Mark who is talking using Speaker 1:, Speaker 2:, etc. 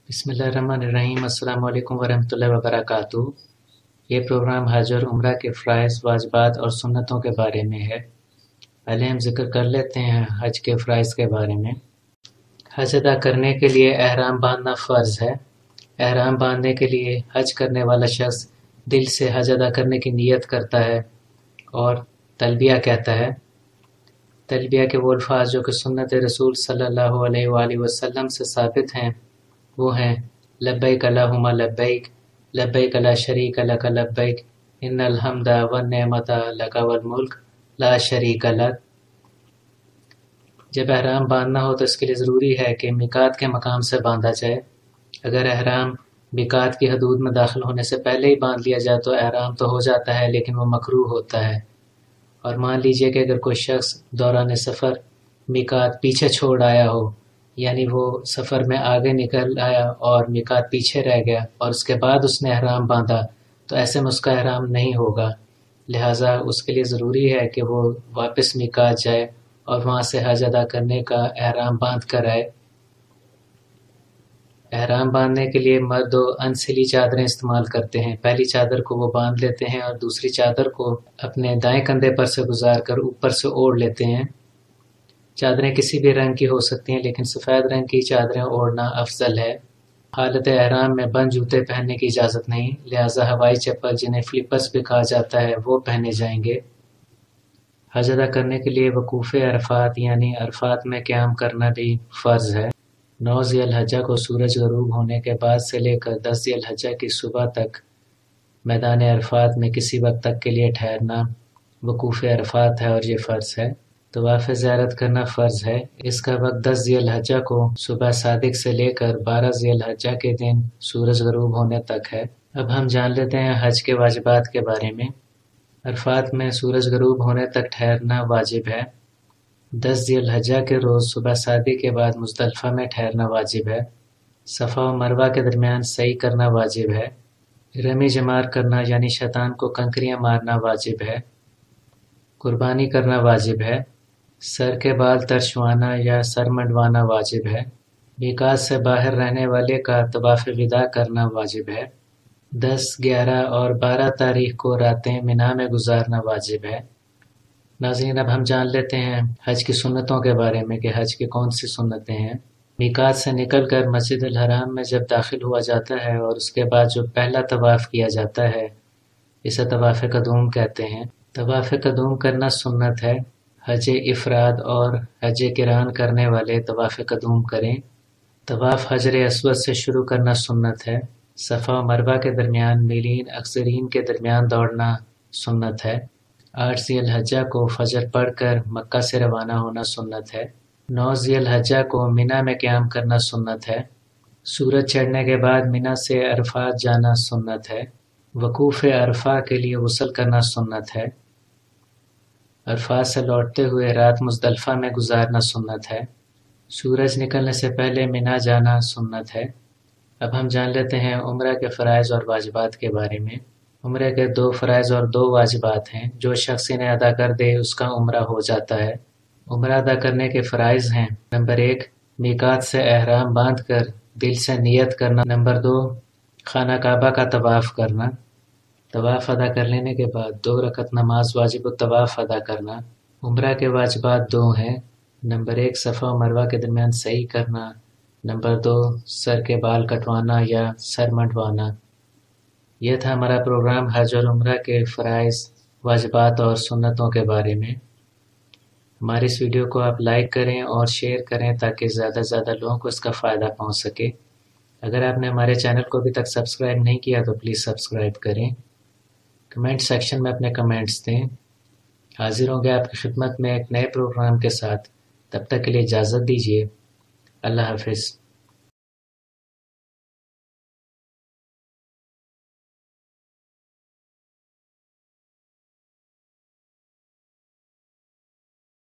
Speaker 1: बिस्मिल्लाहिर्रहमानिर्रहीम। अस्सलाम वालेकुम वरहमतुल्लाहि वबरकातुहू। ये प्रोग्राम हज और उम्रा के फ़राइज़, वाजिबात और सुन्नतों के बारे में है। पहले हम जिक्र कर लेते हैं हज के फ़राइज़ के बारे में। हज अदा करने के लिए एहराम बांधना फ़र्ज़ है। एहराम बांधने के लिए हज करने वाला शख्स दिल से हज अदा करने की नीयत करता है और तलबिया कहता है। तलबिया के वो अल्फाज जो कि सुन्नत रसूल सल्लल्लाहु अलैहि वसल्लम से साबित हैं वो हैं लब्बैक अल्लाहुम्मा लब्बैक, लब्बैक ला शरीक लक लब्बैक, इन्नल हम्दा वन नेमता लक वल मुल्क ला शरीक लक। जब एहराम बांधना हो तो इसके लिए ज़रूरी है कि मिकात के मकाम से बांधा जाए। अगर एहराम मिकात की हदूद में दाखिल होने से पहले ही बांध लिया जाए तो एहराम तो हो जाता है लेकिन वो मकरूह होता है। और मान लीजिए कि अगर कोई शख्स दौरान सफ़र मिकात पीछे छोड़ आया हो, यानी वो सफ़र में आगे निकल आया और मिकात पीछे रह गया और उसके बाद उसने एहराम बांधा, तो ऐसे में उसका एहराम नहीं होगा। लिहाजा उसके लिए ज़रूरी है कि वो वापस मिकात जाए और वहाँ से हज अदा करने का एहराम बांध कर आए। एहराम बांधने के लिए मर्द दो अनसिली चादरें इस्तेमाल करते हैं। पहली चादर को वो बांध लेते हैं और दूसरी चादर को अपने दाएं कंधे पर से गुजार कर ऊपर से ओढ़ लेते हैं। चादरें किसी भी रंग की हो सकती हैं लेकिन सफ़ेद रंग की चादरें ओढ़ना अफजल है। हालत एहराम में बंद जूते पहनने की इजाज़त नहीं, लिहाजा हवाई चप्पल जिन्हें फ्लिपर्स भी कहा जाता है वो पहने जाएंगे। हज अदा करने के लिए वकूफ़ अरफात यानी अरफात में क़याम करना भी फ़र्ज़ है। 9 ज़िलहज्जा को सूरज ग़रूब होने के बाद से लेकर 10 ज़िलहज्जा की सुबह तक मैदान अरफात में किसी वक्त तक के लिए ठहरना वकूफ़ अरफात है और ये फ़र्ज़ है। तवाफ़ ज़ियारत करना फ़र्ज़ है। इसका वक्त 10 ज़िलहज्जा को सुबह सादिक से लेकर 12 ज़िलहज्जा के दिन सूरज ग़रूब होने तक है। अब हम जान लेते हैं हज के वाजिबात के बारे में। अरफात में सूरज ग़रूब होने तक ठहरना वाजिब है। 10 ज़िलहज्जा के रोज़ सुबह सादी के बाद मुज़दलिफ़ा में ठहरना वाजिब है। सफ़ा और मरवा के दरमियान सई करना वाजिब है। रमी जमार करना यानी शैतान को कंकरियाँ मारना वाजिब है। कुर्बानी करना वाजिब है। सर के बाल तरशवाना या सर मंडवाना वाजिब है। मिकात से बाहर रहने वाले का तवाफ़ विदा करना वाजिब है। 10, 11 और 12 तारीख को रातें मिना में गुजारना वाजिब है। नाज़रीन, अब हम जान लेते हैं हज की सुन्नतों के बारे में कि हज की कौन सी सुन्नतें हैं। मिकात से निकल कर मस्जिद अल हराम में जब दाखिल हुआ जाता है और उसके बाद जो पहला तवाफ़ किया जाता है इसे तवाफ़ कदूम कहते हैं। तवाफ़ कदूम करना सुन्नत है। हज इफ़राद और हज किरान करने वाले तवाफ़ कदूम करें। तवाफ़ हजर अस्वद से शुरू करना सुन्नत है। सफ़ा और मरवा के दरमियान मीलीन अक्सरीन के दरमियान दौड़ना सुन्नत है। 8 ज़िलहज्जा को फ़जर पढ़ कर मक्का से रवाना होना सुन्नत है। 9 ज़िलहज्जा को मिना में क़याम करना सुन्नत है। सूरज चढ़ने के बाद मिना से अरफात जाना सुन्नत है। वकूफ़ अरफा के लिए गुस्ल करना सुन्नत है। अरफात से लौटते हुए रात मुज़दलिफ़ा में गुजारना सुन्नत है। सूरज निकलने से पहले मिना जाना सुन्नत है। अब हम जान लेते हैं उम्रा के फ़राइज़ और वाजिबात के बारे में। उम्रे के 2 फ़राइज़ और 2 वाजिबात हैं। जो शख्स इन्हें अदा कर दे उसका उम्रा हो जाता है। उम्रा अदा करने के फ़राइज़ हैं: नंबर 1, मिकात से एहराम बांध कर दिल से नियत करना। नंबर 2, खाना काबा का तवाफ़ करना। तवाफ़ अदा कर लेने के बाद 2 रकत नमाज वाजिब तवाफ़ अदा करना। उम्रा के वाजिबात 2 हैं। नंबर 1, सफ़ा और मरवा के दरमियान सई करना। नंबर 2, सर के बाल कटवाना या सर मंडवाना। यह था हमारा प्रोग्राम हज और उम्रा के फ़राइज़, वाजिबात और सुन्नतों के बारे में। हमारी इस वीडियो को आप लाइक करें और शेयर करें ताकि ज़्यादा से ज़्यादा लोगों को इसका फ़ायदा पहुंच सके। अगर आपने हमारे चैनल को अभी तक सब्सक्राइब नहीं किया तो प्लीज़ सब्सक्राइब करें। कमेंट सेक्शन में अपने कमेंट्स दें। हाजिर होंगे आपकी खिदमत में एक नए प्रोग्राम के साथ। तब तक के लिए इजाज़त दीजिए। अल्लाह हाफ़िज़।